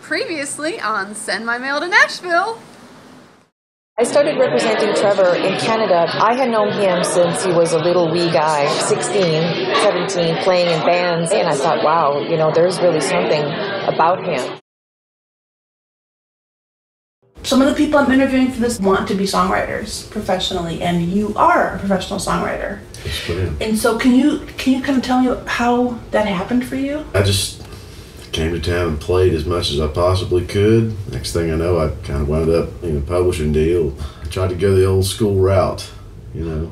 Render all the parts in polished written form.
Previously on Send My Mail to Nashville. I started representing Trevor in Canada. I had known him since he was a little wee guy, 16, 17, playing in bands, and I thought, wow, you know, there's really something about him. Some of the people I'm interviewing for this want to be songwriters professionally, and you are a professional songwriter. Yes, and so can you kind of tell me how that happened for you? I just came to town and played as much as I possibly could. Next thing I know, I kind of wound up in a publishing deal. I tried to go the old school route, you know,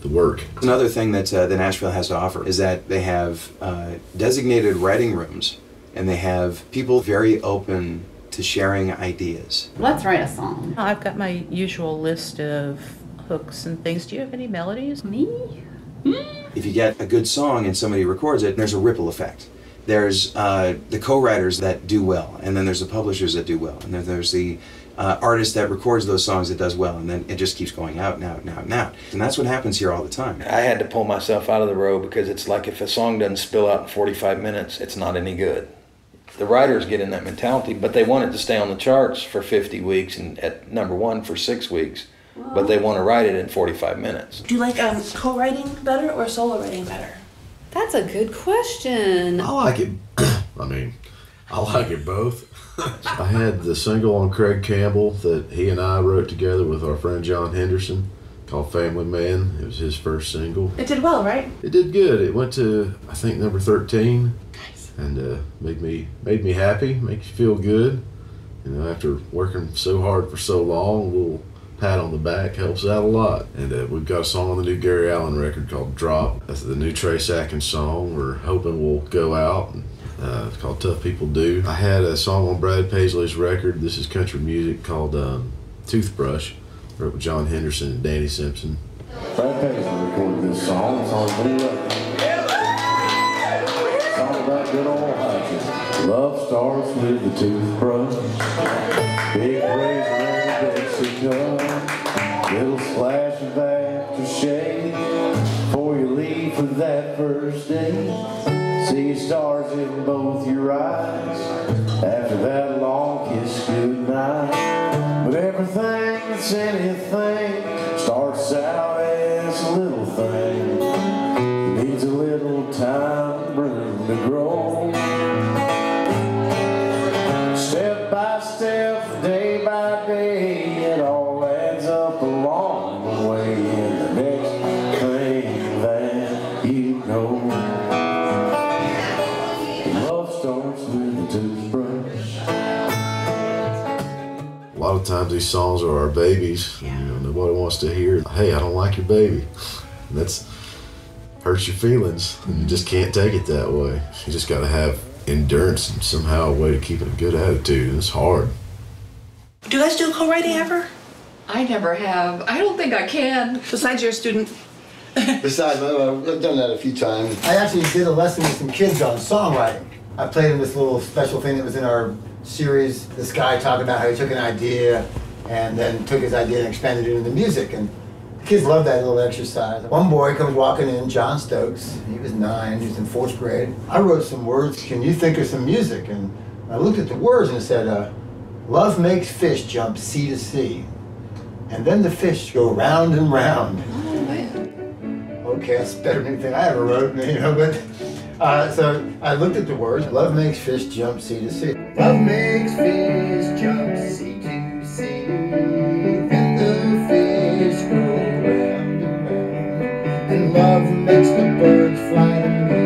the work. Another thing that Nashville has to offer is that they have designated writing rooms, and they have people very open to sharing ideas. Let's write a song. I've got my usual list of hooks and things. Do you have any melodies? Me? If you get a good song and somebody records it, there's a ripple effect. There's the co-writers that do well, and then there's the publishers that do well, and then there's the artist that records those songs that does well, and then it just keeps going out and out and out and out. And that's what happens here all the time. I had to pull myself out of the row because it's like if a song doesn't spill out in 45 minutes, it's not any good. The writers get in that mentality, but they want it to stay on the charts for 50 weeks and at number one for 6 weeks, but they want to write it in 45 minutes. Do you like co-writing better or solo writing better? That's a good question. I like it. I like it both. I had the single on Craig Campbell that he and I wrote together with our friend John Henderson called Family Man. It was his first single. It did well, right? It did good. It went to, I think, number 13. Nice. And made me happy, makes you feel good. You know, after working so hard for so long, a little pat on the back helps out a lot. And we've got a song on the new Gary Allan record called Drop. That's the new Trace Atkins song we're hoping will go out. It's called Tough People Do. I had a song on Brad Paisley's record. This is country music called Toothbrush. Wrote with John Henderson and Danny Simpson. Brad Paisley recorded this song. It's on his new record. Song about good old hiking. Love starts with the toothbrush. Big razor and a Dixie cup. Little splash of aftershave before you leave for that first date. See stars in both your eyes after that long kiss goodnight. But everything that's anything starts out as a little thing. It needs a little time and room to grow. Step by step, day by day, it all adds up along the way. And the next thing that you know, love starts with a toothbrush. A lot of times these songs are our babies. Yeah. You know, nobody wants to hear, hey, I don't like your baby. And that's hurts your feelings. And you just can't take it that way. You just got to have endurance and somehow a way to keep a good attitude. And it's hard. Do you guys do co-writing ever? I never have. I don't think I can. Besides you're a student. Besides, I've done that a few times. I actually did a lesson with some kids on songwriting. I played in this little special thing that was in our series. This guy talked about how he took an idea and then took his idea and expanded it into music. And the kids loved that little exercise. One boy comes walking in, John Stokes. He was 9, he was in 4th grade. I wrote some words. Can you think of some music? And I looked at the words and it said, love makes fish jump sea to sea. And then the fish go round and round. Oh, man. Okay, that's better than anything I ever wrote, you know, but so I looked at the words. Love makes fish jump sea to sea. Love makes fish jump sea to sea. Then the fish go round and round. And love makes the birds fly to me.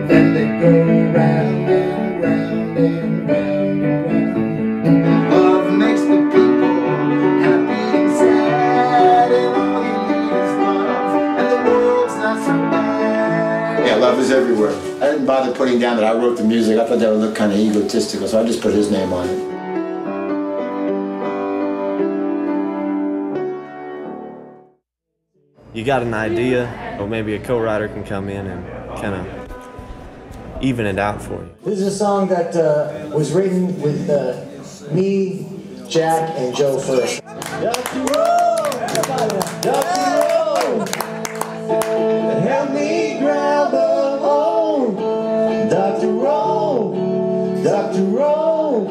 Then they go round and round and round and round. Love makes the people happy and sad. And all you need is love. And the world's not so bad. Yeah, love is everywhere. I didn't bother putting down that I wrote the music. I thought that would look kind of egotistical, so I just put his name on it. You got an idea, or maybe a co-writer can come in and kind of even it out for you. This is a song that was written with me, Jack, and Joe first. Dr. Rowe! Help me grab the phone. Dr. Rowe! Dr. Rowe!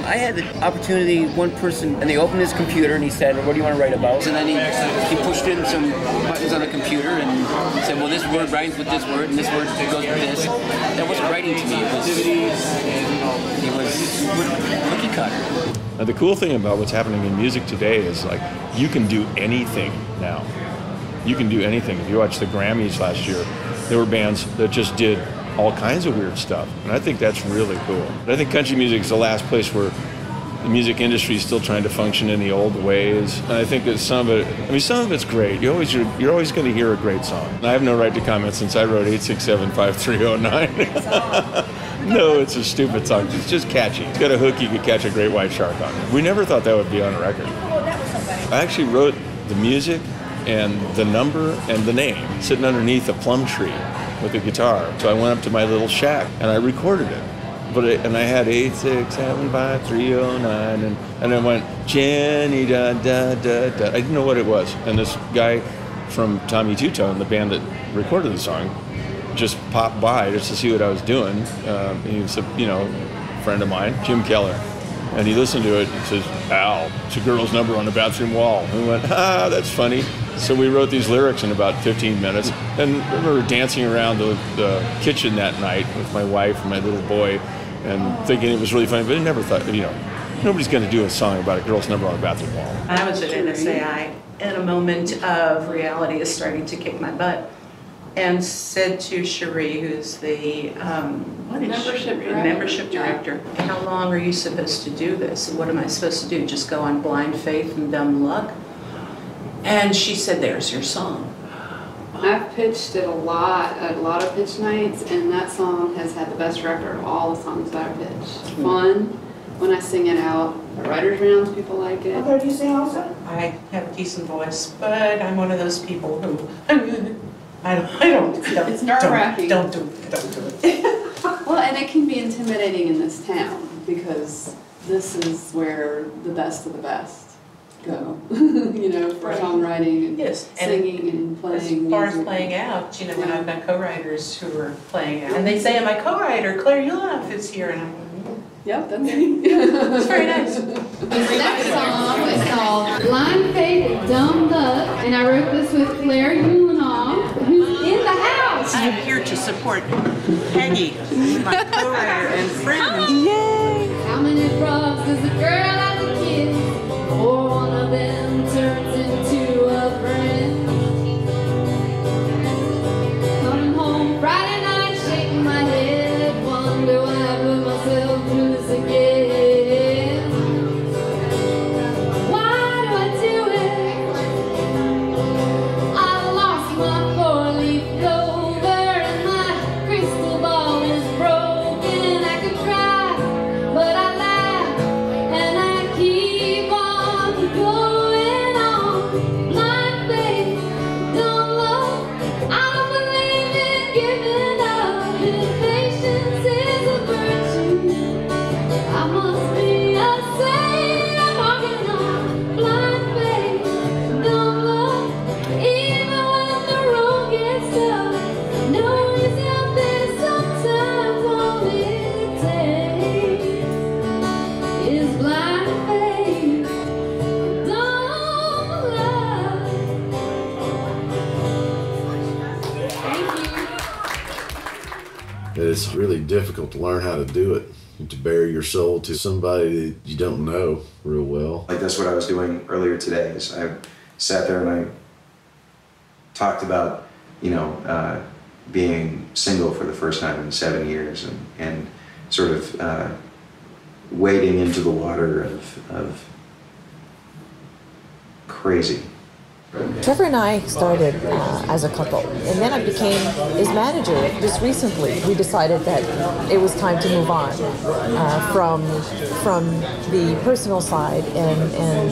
I had the opportunity, one person, and they opened his computer and he said, what do you want to write about? And then he pushed in some buttons on a computer and said, well, this word rhymes with this word and this word goes with this. That wasn't writing to me. It was cookie cutter. The cool thing about what's happening in music today is like you can do anything now. You can do anything. If you watch the Grammys last year, there were bands that just did all kinds of weird stuff, and I think that's really cool. But I think country music is the last place where the music industry is still trying to function in the old ways. And I think that some of it's great. You're always going to hear a great song. And I have no right to comment since I wrote 8675309. No, it's a stupid song. It's just catchy. It's got a hook you could catch a great white shark on. We never thought that would be on a record. I actually wrote the music and the number and the name sitting underneath a plum tree with a guitar. So I went up to my little shack and I recorded it. And I had 8675309 and I went Jenny da da da da. I didn't know what it was. And this guy from Tommy Two Tone, the band that recorded the song, just popped by just to see what I was doing. He was a friend of mine, Jim Keller. And he listened to it and says, Al, it's a girl's number on the bathroom wall. And we went, that's funny. So we wrote these lyrics in about 15 minutes. And I remember dancing around the kitchen that night with my wife and my little boy and thinking it was really funny, but I never thought, nobody's going to do a song about a girl's number on a bathroom wall. I was at NSAI, and a moment of reality is starting to kick my butt, and said to Cherie, who's the membership director, how long are you supposed to do this? What am I supposed to do? Just go on blind faith and dumb luck? And she said, there's your song. I've pitched it a lot of pitch nights, and that song has had the best record of all the songs that I've pitched. Fun when I sing it out. At writers' rounds, people like it. Do you sing also? I have a decent voice, but I'm one of those people who I don't. It's nerve-wracking. Don't do it. Well, and it can be intimidating in this town because this is where the best of the best go. For songwriting and singing and playing. As far as playing out, when I've got co-writers who are playing out, and they say, "My co-writer Claire Ulanoff is here," and I'm. Yep, that's me. It's very nice. This next song is called Blind Faith and Dumb Luck, and I wrote this with Claire Ulanoff, who's in the house. I'm here to support Peggy, my co-writer and friend. Yay! How many frogs does a girl have to kiss before one of them turns into a friend? Coming home Friday night, shaking my head, wonder why I put myself through this again. Why do I do it? I lost my four-leaf clover and my crystal ball is broken. I could cry, but I laugh and I keep on going on. Blind faith, dumb luck. I don't believe in giving up. And patience is a virtue. I must be a saint. I'm walking on blind faith, dumb luck. Even when the road gets tough, know it's out there sometimes. All it takes is blind faith, dumb luck. Thank you. It's really difficult to learn how to do it, to bare your soul to somebody that you don't know real well. Like that's what I was doing earlier today. Is I sat there and I talked about, being single for the first time in 7 years and sort of wading into the water of crazy. Trevor and I started as a couple, and then I became his manager. Just recently, we decided that it was time to move on from the personal side and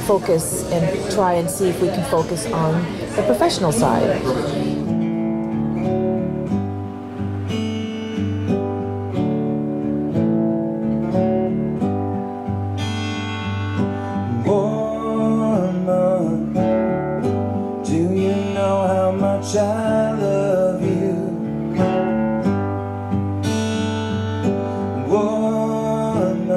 focus and try and see if we can focus on the professional side. I love you, woman.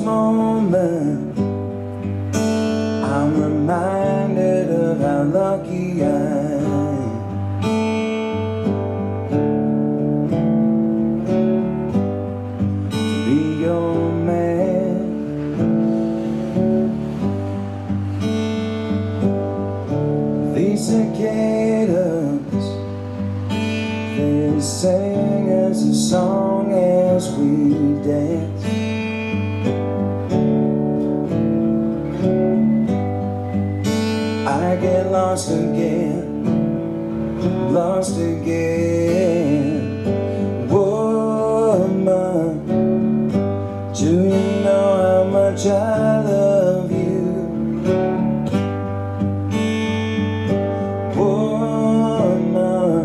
moment, I'm reminded of how lucky I am to be your man. These cicadas, they sing as a song as we dance. I get lost again, lost again. Woman, do you know how much I love you? Woman,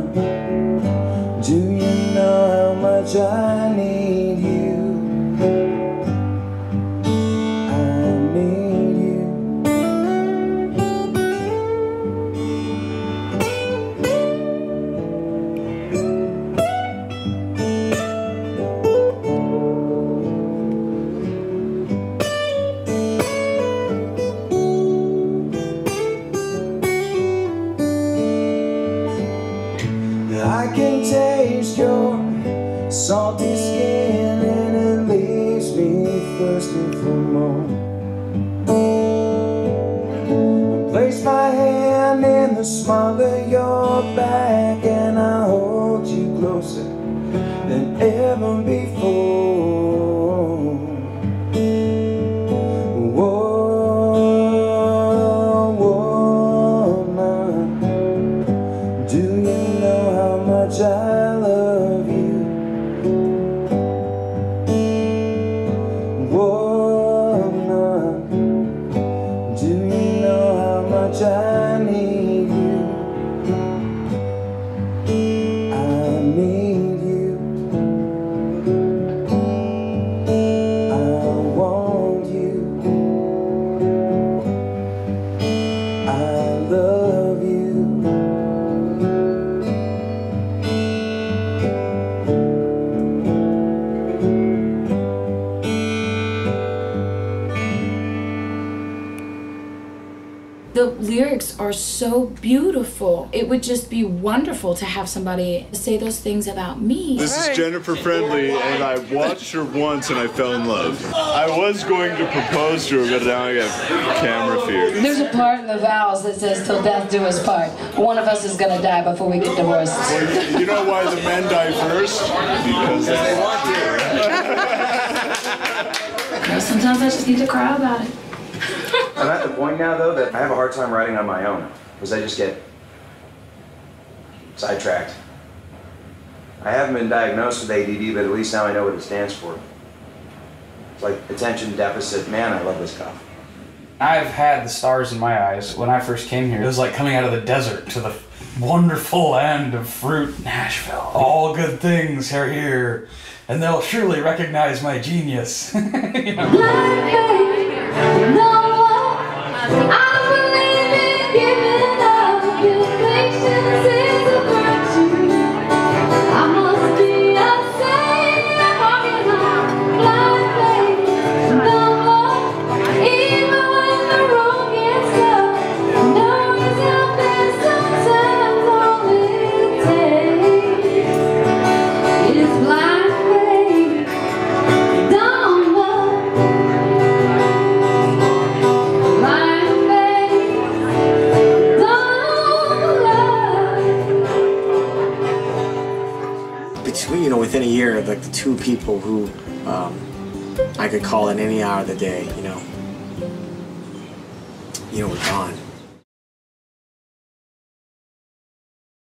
do you know how much I need you? I need you. I can taste your salty skin and it leaves me thirsty for more. I place my hand in the small of your back and I hold you closer than ever before. Do you know how much I love you? Woman, do you know how much I need you? I need you. I want you. I love you. The lyrics are so beautiful. It would just be wonderful to have somebody say those things about me. This is Jennifer Friendly, and I watched her once and I fell in love. I was going to propose to her, but now I got camera fear. There's a part in the vows that says, till death do us part. One of us is going to die before we get divorced. Well, you know why the men die first? Because they want to. Sometimes I just need to cry about it. I'm at the point now, though, that I have a hard time writing on my own, because I just get sidetracked. I haven't been diagnosed with ADD, but at least now I know what it stands for. It's like attention deficit. Man, I love this cough. I've had the stars in my eyes when I first came here. It was like coming out of the desert to the wonderful land of fruit, Nashville. All good things are here, and they'll surely recognize my genius. You know? Within a year, like the two people who I could call at any hour of the day, you know, we're gone.